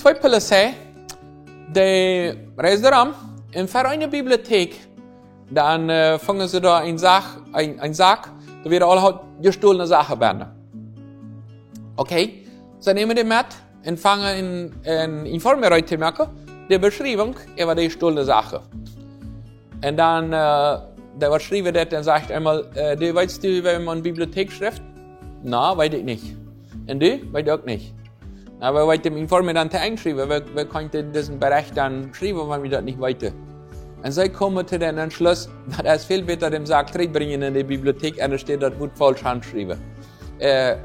twee politie, die reisen ram in eine Bibliothek. Dann fangen sie da einen Sack, da werden alle gestohlene Sachen werden. Okay, so nehmen die mit und fangen in Informe zu machen, die Beschreibung über die gestohlene Sache. Und dann, der was schrieb das, dann sagt einmal, du weißt du, wenn man Bibliothekschrift? Na, weiß ich nicht. Und du? Weiß ich auch nicht. Aber weil dem Informe dann einschreiben, wer könnte diesen Bericht dann schreiben, wenn wir das nicht weiter? Und sie kommen zu dem Entschluss, dass es viel besser dem Sack bringen in die Bibliothek, und da steht das gut falsch handschreiben.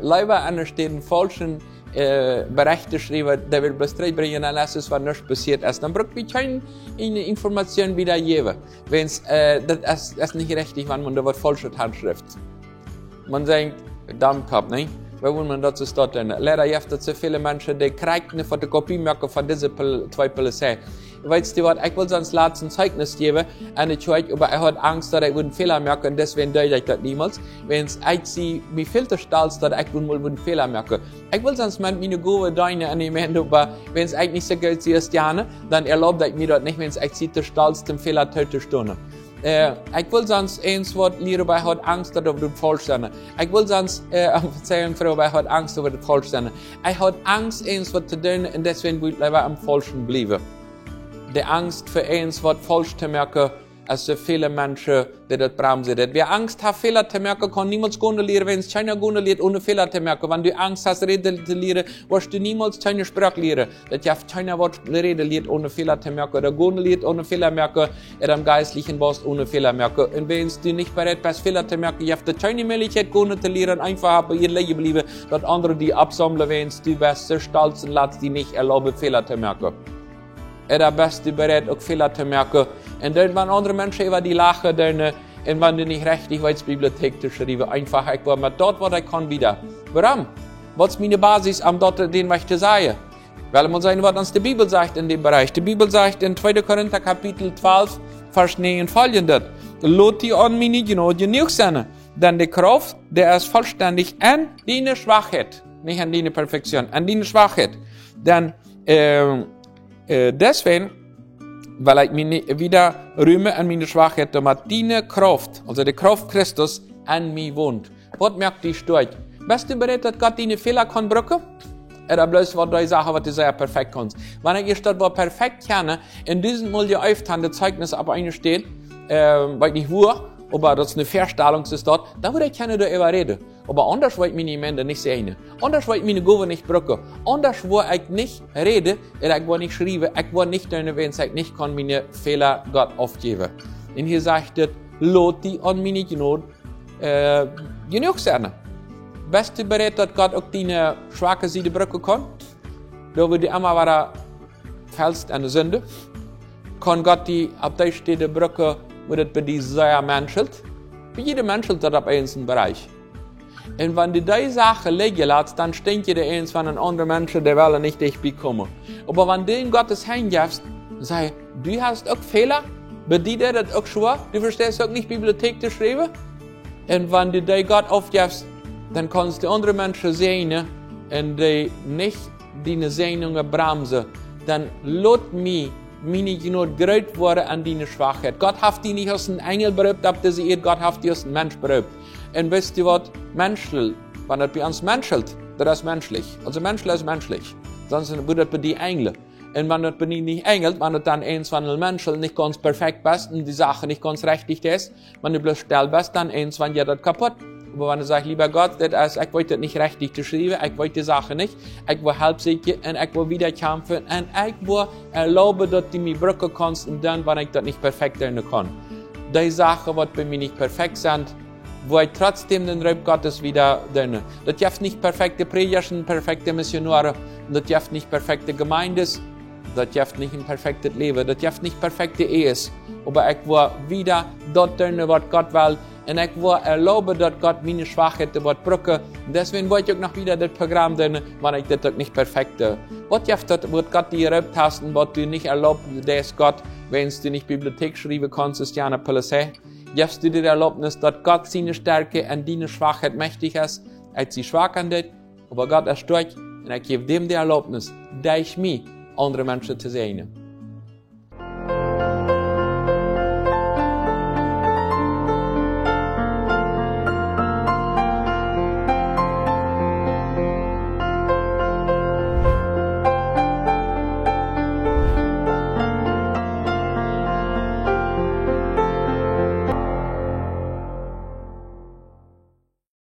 Leider an stehen falschen Berichte geschrieben, der will bloß bringen, dann lässt es, was nicht passiert ist. Dann braucht man keine Information wiedergeben, wenn das ist nicht richtig, wenn man da was falsches handschrift. Man sagt, Dammkopf, ne? Warum man dazu steht, leider gibt es so viele Menschen, die kriegen eine Fotokopie machen von diesen zwei Polizei. Weißt du was, ich will sonst ein Zeugnis geben, und ich weiß, aber er hat Angst, dass ich einen Fehler mache, und deswegen deute ich das niemals. Wenn ich sehe, wie viel das stolz, dass ich mal einen Fehler mache. Ich will sonst mit meine Gove deine annehmen, aber wenn es eigentlich nicht so geht, wie es gerne, dann erlaubt ich mir das nicht, wenn es eigentlich der stolz den Fehler töte Stunde. Ich will sonst eins, was Lehrer bei hat Angst, dass du falsch sein. Ich will sonst, Verzeihung, Frau, bei hat Angst, dass du falsch sein. Ich hat Angst, eins, was zu tun, und deswegen will ich lieber am Falschen bleiben. Die Angst für eins, was falsch zu merken, als so viele Menschen, die das bremsen. Wer Angst hat, Fehler zu merken, kann niemals Gunde lernen, wenn es keiner Gunde lernt, ohne Fehler zu merken. Wenn du Angst hast, Reden zu lernen, wirst du niemals keine Sprache lernen. Das darf keiner Reden lernt, ohne Fehler zu merken. Oder Gunde lernt, ohne Fehler zu merken. Oder am Geistlichen warst, ohne Fehler zu merken. Und wenn du nicht bereit bist, Fehler zu merken, darf du keine Möglichkeit, Gunde zu lernen, einfach bei ihr Leben bleiben, dass andere die absammeln, wenn du bist so stolz und lässt die nicht erlauben, Fehler zu merken. Oder bist du bereit, auch Fehler zu merken. Und dann, wenn andere Menschen über die lachen, dann, und wenn du nicht richtig weißt, Bibliothek zu schreiben, einfach, ich war mal dort, wo ich kann wieder. Warum? Was ist meine Basis, am dort, den möchte ich sagen? Weil man sagen, was uns die Bibel sagt in dem Bereich. Die Bibel sagt in 2. Korinther, Kapitel 12, Vers 9 folgendes. Lot die an mir nicht genug sein, denn die Kraft, der ist vollständig an deine Schwachheit. Nicht an deine Perfektion, an deine Schwachheit. Denn, deswegen, weil ich mich wieder rühme an meine Schwachheit, damit deine Kraft, also die Kraft Christus, an mir wohnt. Was merkt die durch? Bist du bereit, dass Gott deine Fehler kann brücken? Oder bloß, was du sagst, was du sehr perfekt kannst? Wenn ich das perfekt kenne, in diesem Mal die öfteren Zeugnis ab eine steht, weil nicht wo, aber das eine Verstellung ist dort, dann würde ich gerne darüber reden. Aber anders wollte ich meine Männer nicht sehen. Anders wollte ich meine Gove nicht brücken. Anders wollte ich nicht reden, oder ich wollte nicht schreiben, ich wollte nicht tun, wenn ich nicht kann, meine Fehler Gott aufgeben. Und hier sagt es, lot die an meine genug sein. Bist du bereit, dass Gott auch deine schwache Seite brücken kann? Da würde immer wieder fällst an der Sünde. Kann Gott die auf der Stelle brücken, wo das bei dir sehr menschelt? Bei jedem menschelt das auf einen Bereich. Und wenn du diese Sache liegen lässt, dann stinkt dir eins von einem anderen Menschen, der will nicht dich bekommen. Aber wenn du in Gottes Hand gibst, sag, du hast auch Fehler, bei dir das auch schwer, du verstehst auch nicht Bibliothek zu schreiben. Und wenn du dir Gott aufgibst, dann kannst du andere Menschen sehen und die nicht deine Sehnungen bremsen. Dann lot mich meine Genot gerät worden an deine Schwachheit. Gott hat die nicht aus einem Engel berühmt, aber sie Gott hat die aus einem Mensch berühmt. Und wisst ihr was? Menschel, wenn das bei uns menschelt, das ist menschlich. Also menschlich ist menschlich. Sonst wird das bei die Engel. Und wenn das bei die nicht engelt, wenn das dann eins von den Menschen nicht ganz perfekt bist und die Sache nicht ganz richtig ist, wenn du bloß still bist, dann eins, wenn dir das kaputt. Aber wenn du sagst, lieber Gott, das ist, ich wollte das nicht richtig zu schreiben, ich wollte die Sache nicht, ich will helfen und ich will wieder kämpfen und ich will erlauben, dass du mich brücken kannst und dann, wenn ich das nicht perfekt tun kann. Die Sachen, die bei mir nicht perfekt sind, wo ich trotzdem den Reib Gottes wieder tun. Das gibt nicht perfekte Prediger, perfekte Missionare, das gibt nicht perfekte Gemeindes, das gibt nicht ein perfektes Leben, das gibt nicht perfekte Ehes. Aber ich will wieder dort tun, was Gott will. Und ich will erlauben, dass Gott meine Schwachheiten wird brücken. Und deswegen wollte ich auch noch wieder das Programm tun, wenn ich das nicht perfekt tue. Was wird Gott dir erlaubt hast und was du nicht erlaubt, das ist Gott, wenn du nicht Bibliothek schreiben kannst, ist ja eine Polizei. Gibst du dir die Erlaubnis, dass Gott seine Stärke an deine Schwachheit mächtig ist, als sie schwach an dir, aber Gott ist stark und er gibt dem die Erlaubnis, dass ich mich andere Menschen zu segnen.